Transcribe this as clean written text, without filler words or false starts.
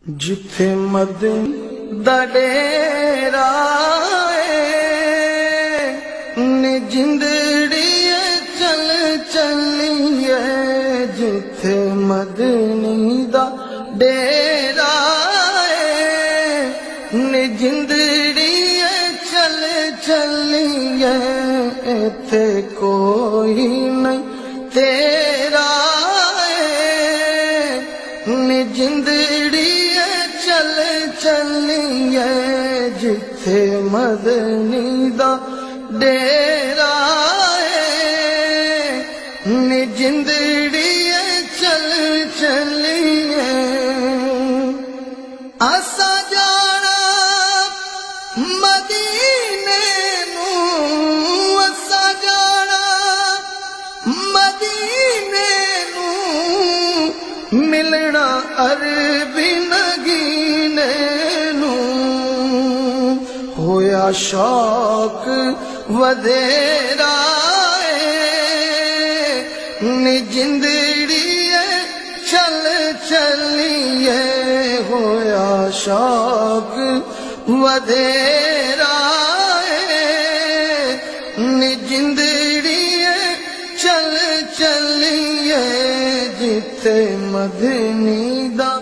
جتھے مدن دا ڈیرا نے جندڑی چل چلیے، جتھے مدنی دا ڈیرا نے جندڑی چل چلیے، ایتھے کوئی نہیں تیرا نے جندڑی چل چلیے، جتھے مدنی دا ڈیرا نے جندڑی چل چلیے۔ اسا جانا مدینے نوں، اسا جانا مدینے نوں، ملنا عربی نگینے نوں، ہویا شوق ودیرا نے جندڑی چل چلیے، ہویا شوق ودیرا نے جندڑی چل چلیے، جتھے مدنی دا